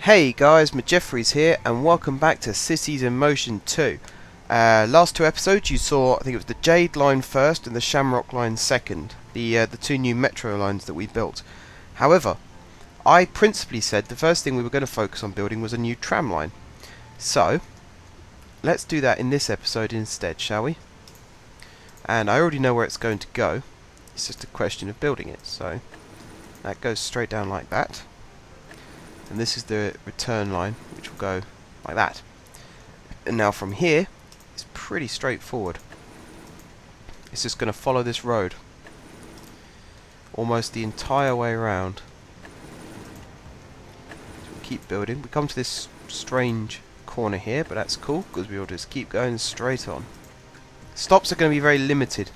Hey guys, Jeffries here, and welcome back to Cities in Motion 2. Last two episodes you saw, I think it was the Jade line first and the Shamrock line second, the two new metro lines that we built. However, I principally said the first thing we were going to focus on building was a new tram line. So, let's do that in this episode instead, shall we? And I already know where it's going to go, it's just a question of building it. So, that goes straight down like that. And this is the return line, which will go like that. And now from here, it's pretty straightforward. It's just going to follow this road almost the entire way around. So we'll keep building. We come to this strange corner here, but that's cool because we'll just keep going straight on. Stops are going to be very limited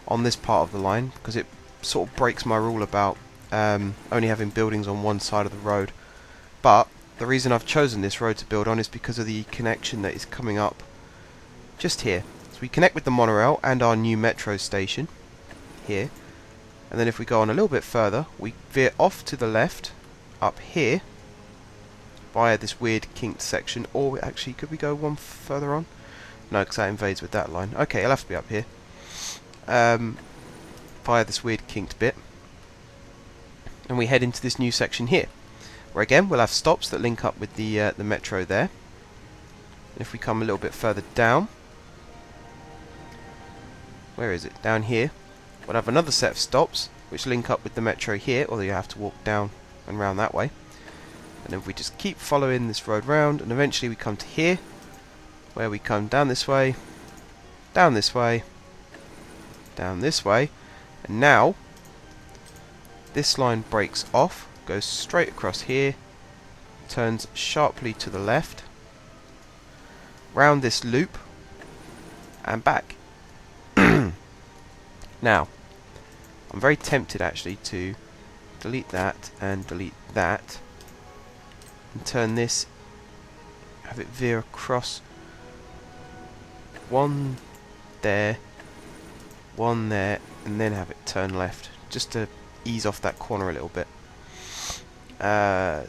on this part of the line because it sort of breaks my rule about only having buildings on one side of the road. But the reason I've chosen this road to build on is because of the connection that is coming up just here. So we connect with the monorail and our new metro station here. And then if we go on a little bit further, we veer off to the left up here via this weird kinked section. Or actually, could we go one further on? No, because that invades with that line. Okay, it'll have to be up here. Via this weird kinked bit. And we head into this new section here, where again we'll have stops that link up with the metro there. And if we come a little bit further down, where is it? Down here, we'll have another set of stops which link up with the metro here, although you have to walk down and round that way. And then we just keep following this road round, and eventually we come to here, where we come down this way, down this way, down this way, and now this line breaks off, goes straight across here, turns sharply to the left, round this loop, and back. Now, I'm very tempted actually to delete that and delete that, and turn this, have it veer across one there, and then have it turn left, just to ease off that corner a little bit.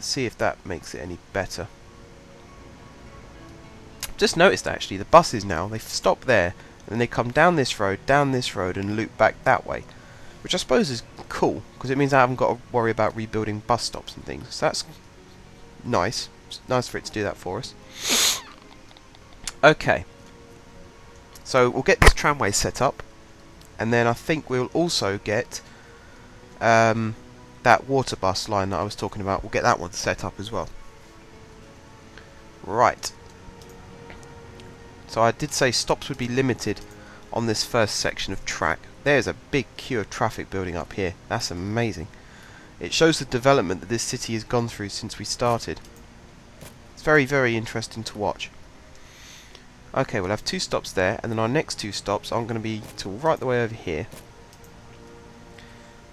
See if that makes it any better. Just noticed actually the buses now, they stop there and then they come down this road and loop back that way, which I suppose is cool because it means I haven't got to worry about rebuilding bus stops and things. So that's nice. It's nice for it to do that for us. Okay, so we'll get this tramway set up, and then I think we'll also get that waterbus line that I was talking about. We'll get that one set up as well. Right. So I did say stops would be limited on this first section of track. There's a big queue of traffic building up here. That's amazing. It shows the development that this city has gone through since we started. It's very, very interesting to watch. Okay, we'll have two stops there, and then our next two stops are going to be to right the way over here.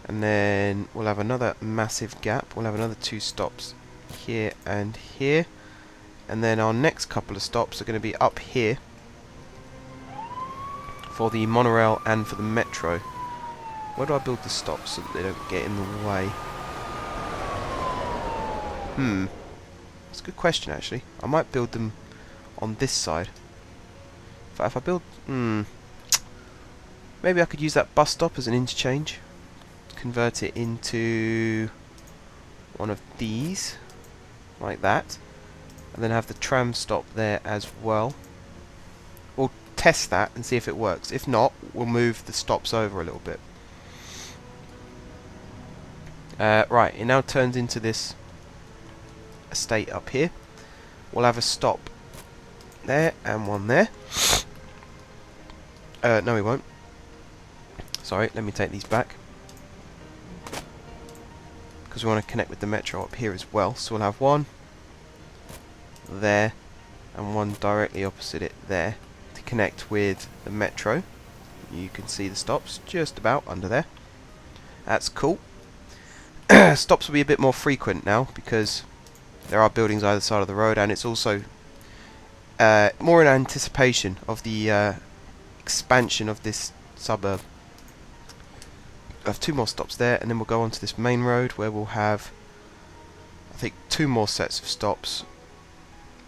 And then we'll have another massive gap. We'll have another two stops here and here. And then our next couple of stops are going to be up here for the monorail and for the metro. Where do I build the stops so that they don't get in the way? That's a good question actually. I might build them on this side. If I build... maybe I could use that bus stop as an interchange. Convert it into one of these, like that, and then have the tram stop there as well. We'll test that and see if it works. If not, we'll move the stops over a little bit. Right, it now turns into this estate up here. We'll have a stop there and one there. No, we won't. Sorry, let me take these back, because we want to connect with the metro up here as well. So we'll have one there and one directly opposite it there to connect with the metro. You can see the stops just about under there. That's cool. Stops will be a bit more frequent now because there are buildings either side of the road, and it's also more in anticipation of the expansion of this suburb. We'll have two more stops there, and then we'll go on to this main road where we'll have, I think 2 more sets of stops.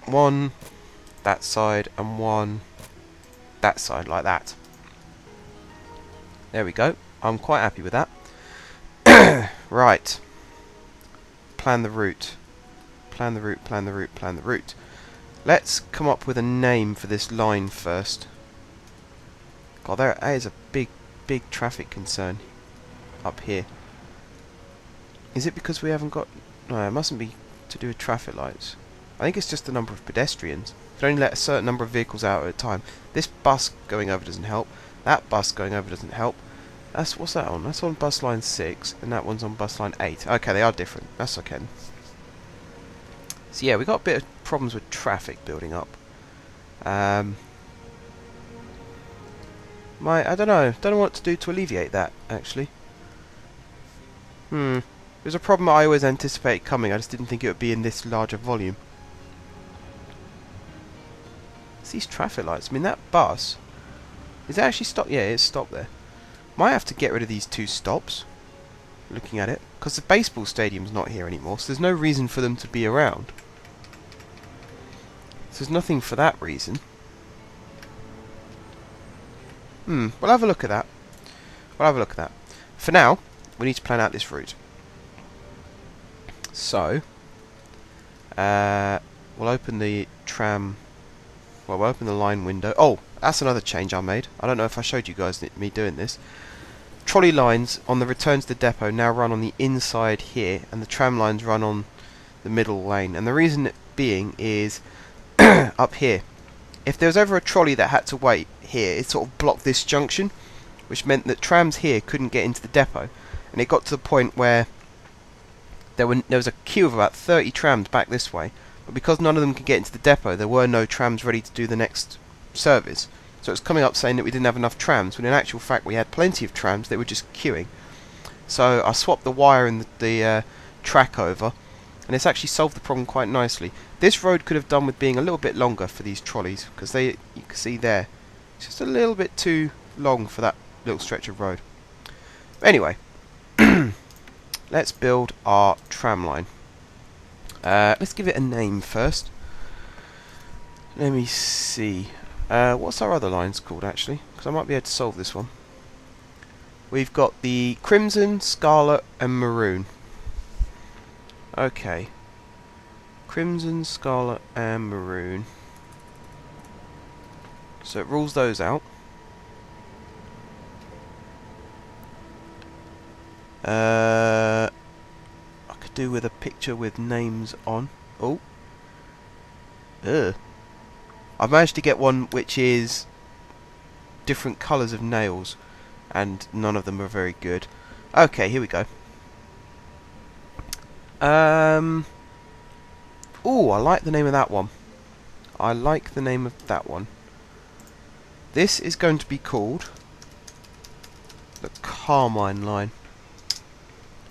1 that side and 1 that side, like that. There we go. I'm quite happy with that. Right. Plan the route. Plan the route, plan the route, plan the route. Let's come up with a name for this line first. God, that is a big traffic concern up here. Is it because we haven't got... No, it mustn't be to do with traffic lights. I think it's just the number of pedestrians. You can only let a certain number of vehicles out at a time. This bus going over doesn't help. That bus going over doesn't help. What's that on? That's on bus line 6, and that one's on bus line 8. Okay, they are different. That's okay. So yeah, we got a bit of problems with traffic building up. I don't know what to do to alleviate that, actually. It was a problem I always anticipated coming. I just didn't think it would be in this larger volume. It's these traffic lights. I mean, that bus is it actually stopped? Yeah, it's stopped there. Might have to get rid of these 2 stops. Looking at it, because the baseball stadium's not here anymore, so there's no reason for them to be around. So there's nothing for that reason. We'll have a look at that. We'll have a look at that. For now, we need to plan out this route. So, we'll open the tram. Well, we'll open the line window. Oh, that's another change I made. I don't know if I showed you guys me doing this. Trolley lines on the return to the depot now run on the inside here, and the tram lines run on the middle lane. And the reason being is up here. If there was ever a trolley that had to wait here, it sort of blocked this junction, which meant that trams here couldn't get into the depot. And it got to the point where there was a queue of about 30 trams back this way, but because none of them could get into the depot, there were no trams ready to do the next service. So it was coming up saying that we didn't have enough trams, when in actual fact we had plenty of trams, they were just queuing. So I swapped the wire and the track over, and it's actually solved the problem quite nicely. This road could have done with being a little bit longer for these trolleys, because you can see there, it's just a little bit too long for that little stretch of road. But anyway, let's build our tram line. Let's give it a name first. Let me see. What's our other lines called, actually? Because I might be able to solve this one. We've got the Crimson, Scarlet, and Maroon. Okay. Crimson, Scarlet, and Maroon. So it rules those out. I could do with a picture with names on. Oh. Ugh. I've managed to get one which is different colours of nails, and none of them are very good. Okay, here we go. Oh, I like the name of that one. I like the name of that one. This is going to be called the Carmine line.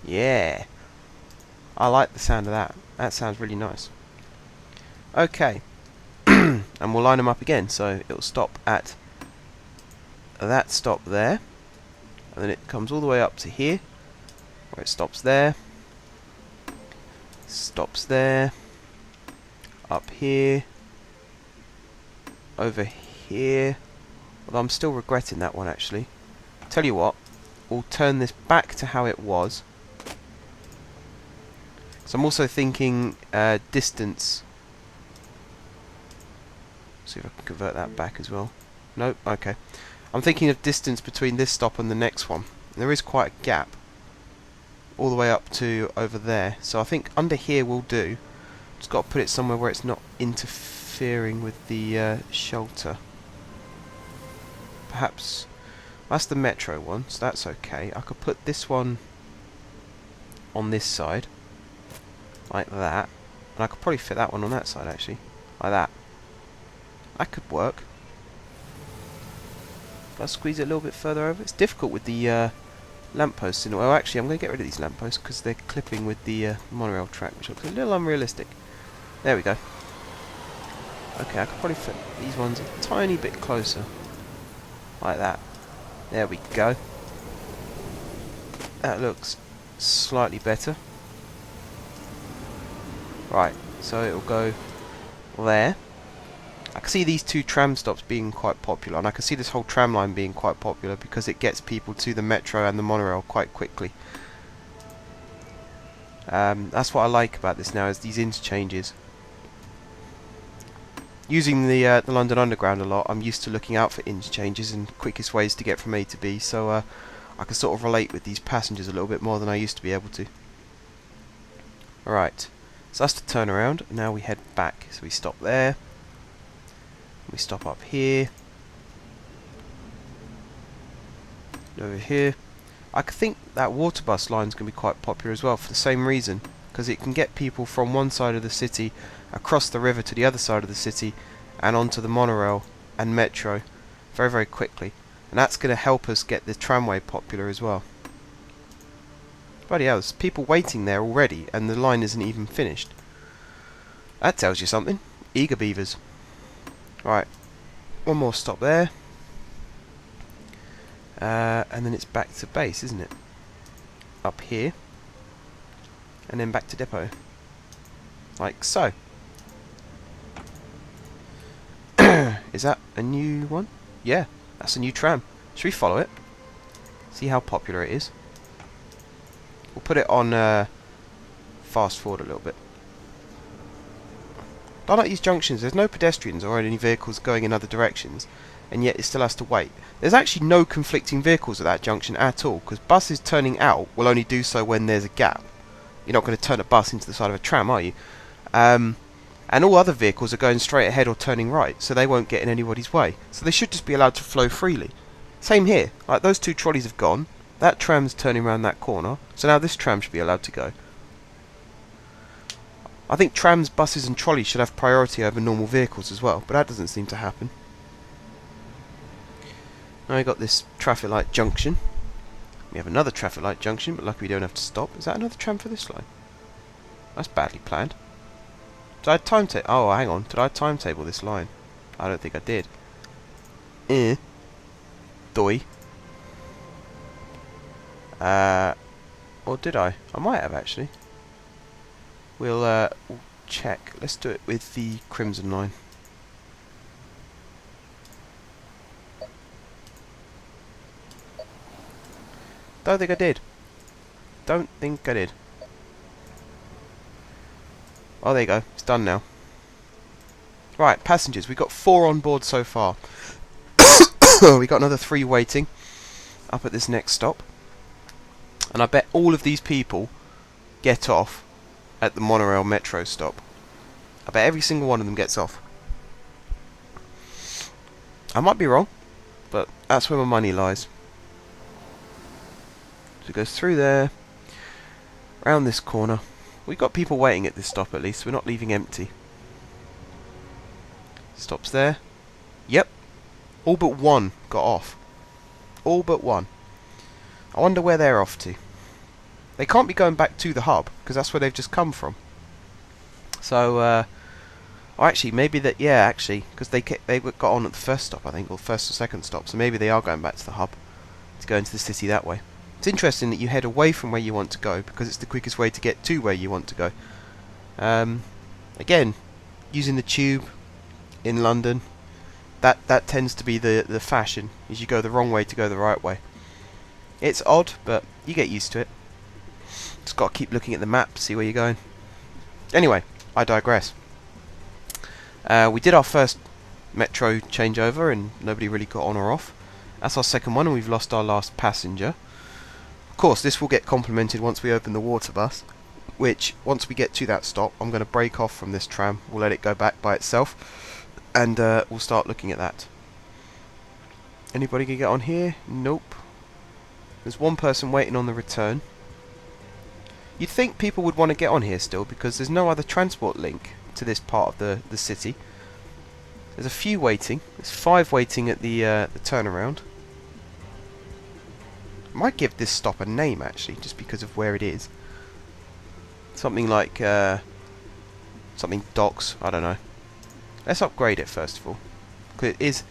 Yeah. I like the sound of that. That sounds really nice. Okay. And we'll line them up again, so it'll stop at that stop there, and then it comes all the way up to here, where it stops there, stops there, up here, over here. Although I'm still regretting that one, actually. Tell you what, we'll turn this back to how it was. So I'm also thinking distance. See if I can convert that back as well. Nope, okay. I'm thinking of distance between this stop and the next one. And there is quite a gap all the way up to over there. So I think under here will do. Just got to put it somewhere where it's not interfering with the shelter. Perhaps that's the metro one, so that's okay. I could put this one on this side, like that. And I could probably fit that one on that side, actually, like that. That could work. If I squeeze it a little bit further over. It's difficult with the lampposts. Well, actually, I'm going to get rid of these lampposts because they're clipping with the monorail track, which looks a little unrealistic. There we go. Okay, I could probably fit these ones a tiny bit closer. Like that. There we go. That looks slightly better. Right, so it'll go there. I can see these two tram stops being quite popular, and I can see this whole tram line being quite popular because it gets people to the metro and the monorail quite quickly. That's what I like about this now, is these interchanges. Using the London Underground a lot, I'm used to looking out for interchanges and quickest ways to get from A to B, so I can sort of relate with these passengers a little bit more than I used to be able to. Alright, so that's the turnaround. Now we head back. So we stop there. We stop up here. Over here. I think that waterbus line is going to be quite popular as well for the same reason, because it can get people from one side of the city across the river to the other side of the city and onto the monorail and metro very, very quickly. And that's going to help us get the tramway popular as well. Bloody hell, there's people waiting there already and the line isn't even finished. That tells you something. Eager beavers. Right, one more stop there. And then it's back to base, isn't it? Up here. And then back to depot. Like so. Is that a new one? Yeah, that's a new tram. Should we follow it? See how popular it is? We'll put it on fast forward a little bit. I like these junctions. There's no pedestrians or any vehicles going in other directions, and yet it still has to wait. There's actually no conflicting vehicles at that junction at all, because buses turning out will only do so when there's a gap. You're not going to turn a bus into the side of a tram, are you? And all other vehicles are going straight ahead or turning right, so they won't get in anybody's way. So they should just be allowed to flow freely. Same here. Like, those two trolleys have gone. That tram's turning around that corner, so now this tram should be allowed to go. I think trams, buses and trolleys should have priority over normal vehicles as well, but that doesn't seem to happen. Now we've got this traffic light junction. We have another traffic light junction, but luckily we don't have to stop. Is that another tram for this line? That's badly planned. Did I timetable? Oh, hang on. Did I timetable this line? I don't think I did. Doi. Or did I? I might have actually. We'll check. Let's do it with the Crimson line. Don't think I did. Don't think I did. Oh, there you go. It's done now. Right, passengers. We've got 4 on board so far. We got another 3 waiting up at this next stop. And I bet all of these people get off at the monorail metro stop. I bet every single one of them gets off. I might be wrong, but that's where my money lies. So it goes through there, round this corner. We've got people waiting at this stop at least. We're not leaving empty. Stops there. Yep. All but one got off. All but one. I wonder where they're off to. They can't be going back to the hub, because that's where they've just come from. So, oh, actually, maybe that, yeah, actually, because they got on at the first stop, I think, or first or second stop, so maybe they are going back to the hub to go into the city that way. It's interesting that you head away from where you want to go, because it's the quickest way to get to where you want to go. Again, using the tube in London, that tends to be the fashion, is you go the wrong way to go the right way. It's odd, but you get used to it. Just got to keep looking at the map, see where you're going. Anyway, I digress. We did our first metro changeover and nobody really got on or off. That's our second one and we've lost our last passenger. Of course, this will get complemented once we open the water bus, which, once we get to that stop, I'm going to break off from this tram. We'll let it go back by itself and we'll start looking at that. Anybody can get on here? Nope. There's one person waiting on the return. You'd think people would want to get on here still, because there's no other transport link to this part of the city. There's a few waiting. There's 5 waiting at the turnaround. I might give this stop a name, actually, just because of where it is. Something like, something docks, I don't know. Let's upgrade it first of all, because it is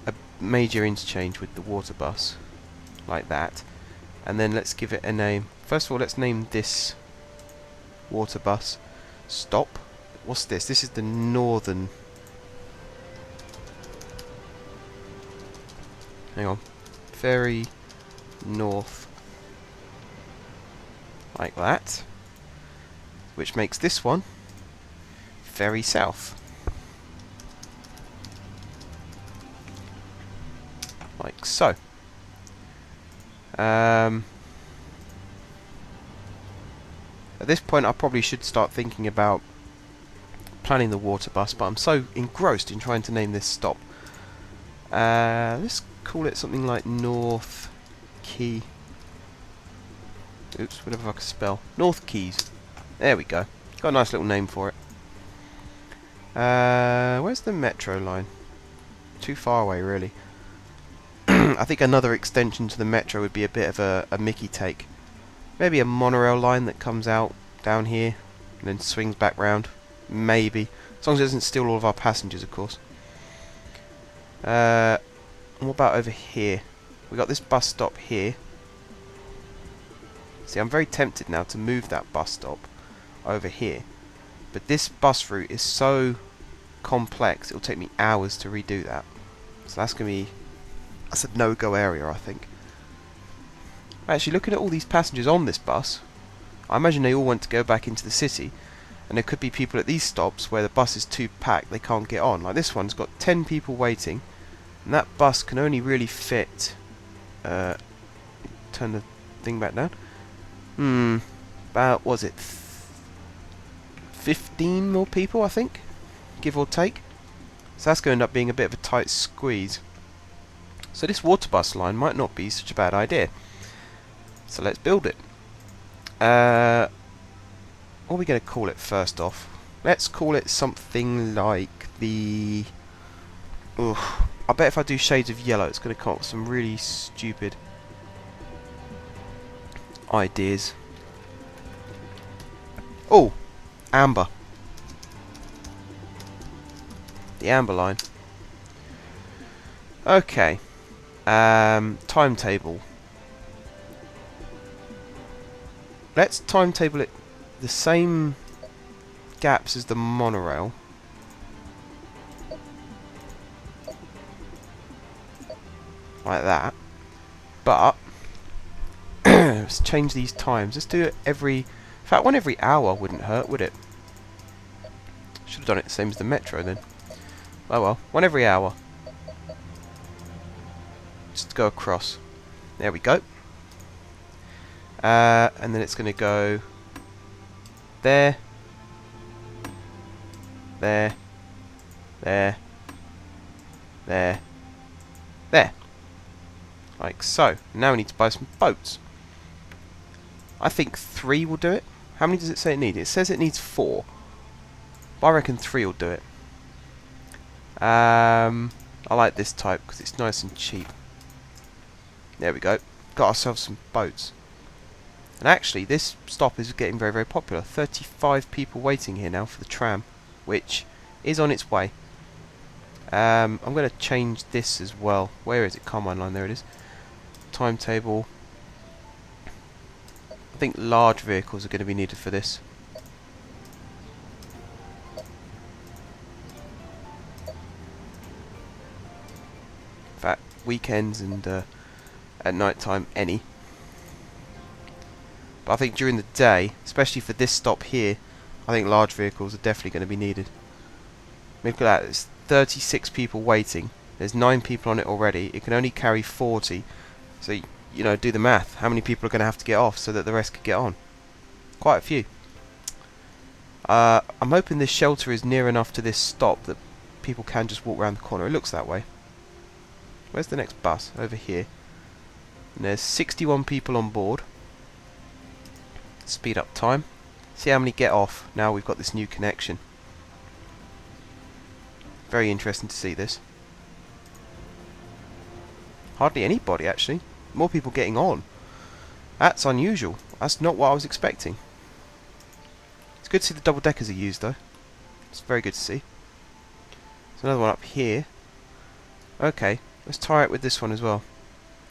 a major interchange with the water bus, like that. And then let's give it a name. First of all, let's name this water bus stop. What's this? This is the northern... Hang on. Ferry north. Like that. Which makes this one ferry south. Like so. At this point I probably should start thinking about planning the water bus, but I'm so engrossed in trying to name this stop. Let's call it something like North Key. Oops, whatever I can spell. North Keys. There we go. Got a nice little name for it. Where's the metro line? Too far away, really. I think another extension to the metro would be a bit of a Mickey take. Maybe a monorail line that comes out down here and then swings back round. Maybe. As long as it doesn't steal all of our passengers, of course. What about over here? We got this bus stop here. See, I'm very tempted now to move that bus stop over here. But this bus route is so complex, it'll take me hours to redo that. So that's going to be... That's a no-go area, I think. Actually, looking at all these passengers on this bus, I imagine they all want to go back into the city. And there could be people at these stops where the bus is too packed, they can't get on. Like this one's got 10 people waiting. And that bus can only really fit... turn the thing back down. About, was it 15 more people, I think, give or take. So that's going to end up being a bit of a tight squeeze. So this water bus line might not be such a bad idea. So let's build it. What are we going to call it first off? Let's call it something like the... I bet if I do shades of yellow it's going to come up with some really stupid ideas. Oh, amber. The amber line. Okay. Timetable. Let's timetable it the same gaps as the monorail. Like that. But let's change these times. Let's do it every... In fact, one every hour wouldn't hurt, would it? Should have done it the same as the metro then. Oh well, one every hour. Just go across. There we go. And then it's going to go there, there, there, there, there. Like so. Now we need to buy some boats. I think 3 will do it. How many does it say it needs? It says it needs 4. But I reckon 3 will do it. I like this type because it's nice and cheap. There we go. Got ourselves some boats. And actually, this stop is getting very, very popular. 35 people waiting here now for the tram, which is on its way. I'm going to change this as well. Where is it? Carmine line, there it is. Timetable. I think large vehicles are going to be needed for this. In fact, weekends and at night time, any. But I think during the day, especially for this stop here, I think large vehicles are definitely going to be needed. I mean, look at that, there's 36 people waiting. There's 9 people on it already. It can only carry 40. So, you know, do the math. How many people are going to have to get off so that the rest could get on? Quite a few. I'm hoping this shelter is near enough to this stop that people can just walk around the corner. It looks that way. Where's the next bus? Over here. And there's 61 people on board. Speed up time. See how many get off now we've got this new connection. Very interesting to see this. Hardly anybody actually. More people getting on. That's unusual. That's not what I was expecting. It's good to see the double deckers are used though. It's very good to see. There's another one up here. Okay, let's try it with this one as well.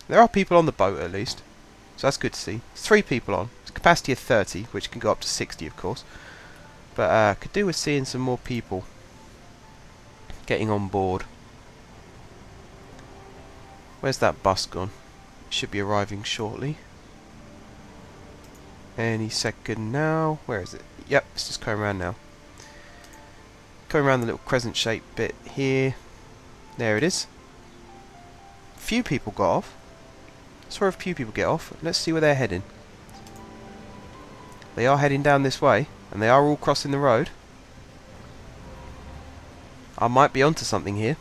There are people on the boat at least. So that's good to see. There's 3 people on. It's a capacity of 30, which can go up to 60 of course. But could do with seeing some more people getting on board. Where's that bus gone? It should be arriving shortly. Any second now. Where is it? Yep, it's just coming around now. Coming around the little crescent-shaped bit here. There it is. Few people got off. Saw a few people get off. Let's see where they're heading. They are heading down this way, and they are all crossing the road. I might be onto something here.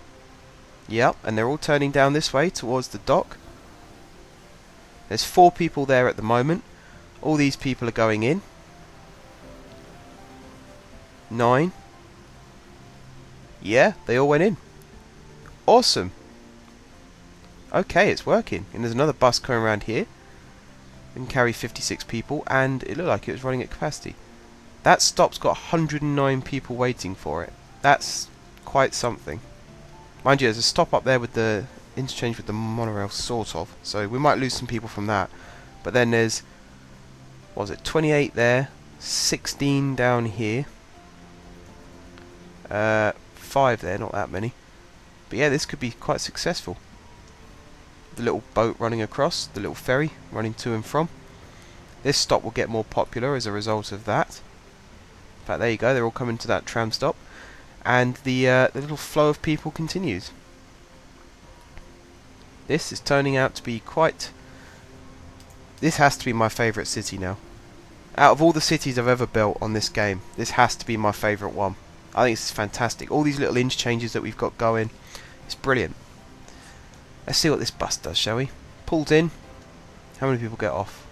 Yep, and they're all turning down this way towards the dock. There's 4 people there at the moment. All these people are going in. 9. Yeah, they all went in. Awesome. Okay, it's working. And there's another bus coming around here. It can carry 56 people, and it looked like it was running at capacity. That stop's got 109 people waiting for it. That's quite something. Mind you, there's a stop up there with the interchange with the monorail, sort of. So we might lose some people from that. But then there's, what was it, 28 there, 16 down here, 5 there, not that many. But yeah, this could be quite successful. The little boat running across, the little ferry running to and from. This stop will get more popular as a result of that. In fact, there you go, they're all coming to that tram stop. And the little flow of people continues. This is turning out to be quite... This has to be my favourite city now. Out of all the cities I've ever built on this game, this has to be my favourite one. I think it's fantastic. All these little interchanges that we've got going, it's brilliant. Let's see what this bus does, shall we? Pulls in. How many people get off?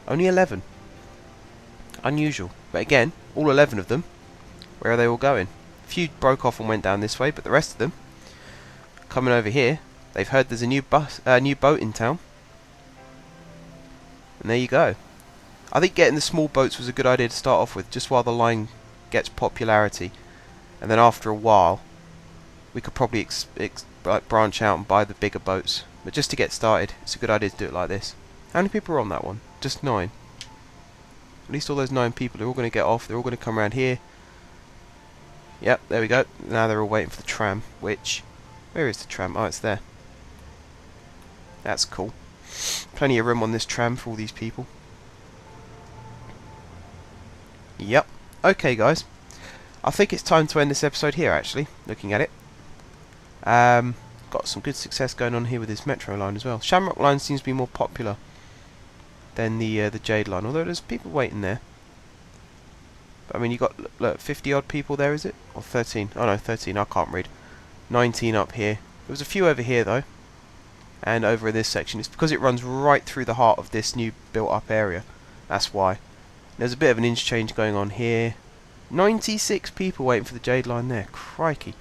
Only 11. Unusual. But again, all 11 of them, where are they all going? A few broke off and went down this way, but the rest of them coming over here. They've heard there's a new boat in town. And there you go. I think getting the small boats was a good idea to start off with, just while the line gets popularity. And then after a while, we could probably like branch out and buy the bigger boats. But just to get started, it's a good idea to do it like this. How many people are on that one? Just 9. At least all those 9 people, they're all going to get off, they're all going to come around here. Yep, there we go. Now they're all waiting for the tram, which... Where is the tram? Oh, it's there. That's cool. Plenty of room on this tram for all these people. Yep. Okay, guys. I think it's time to end this episode here, actually, looking at it. Got some good success going on here with this metro line as well. Shamrock line seems to be more popular than the Jade line, although there's people waiting there. But, I mean, you got, look, 50 odd people there, is it? Or 13? Oh no, 13, I can't read. 19 up here. There was a few over here though, and over in this section. It's because it runs right through the heart of this new built up area. That's why. There's a bit of an interchange going on here. 96 people waiting for the Jade line there. Crikey.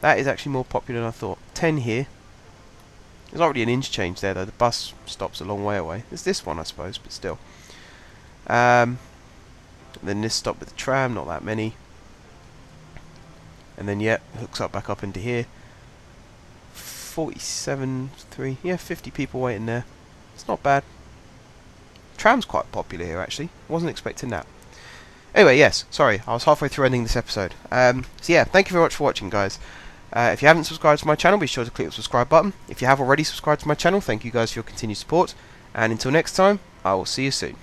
That is actually more popular than I thought. 10 here. There's already an interchange there though. The bus stops a long way away. There's this one I suppose, but still. Then this stop with the tram, not that many. And then, yeah, hooks up back up into here. 47, 3, yeah, 50 people waiting there. It's not bad. Tram's quite popular here, actually. Wasn't expecting that. Anyway, yes, sorry, I was halfway through ending this episode. So yeah, thank you very much for watching, guys. If you haven't subscribed to my channel, be sure to click the subscribe button. If you have already subscribed to my channel, thank you guys for your continued support. And until next time, I will see you soon.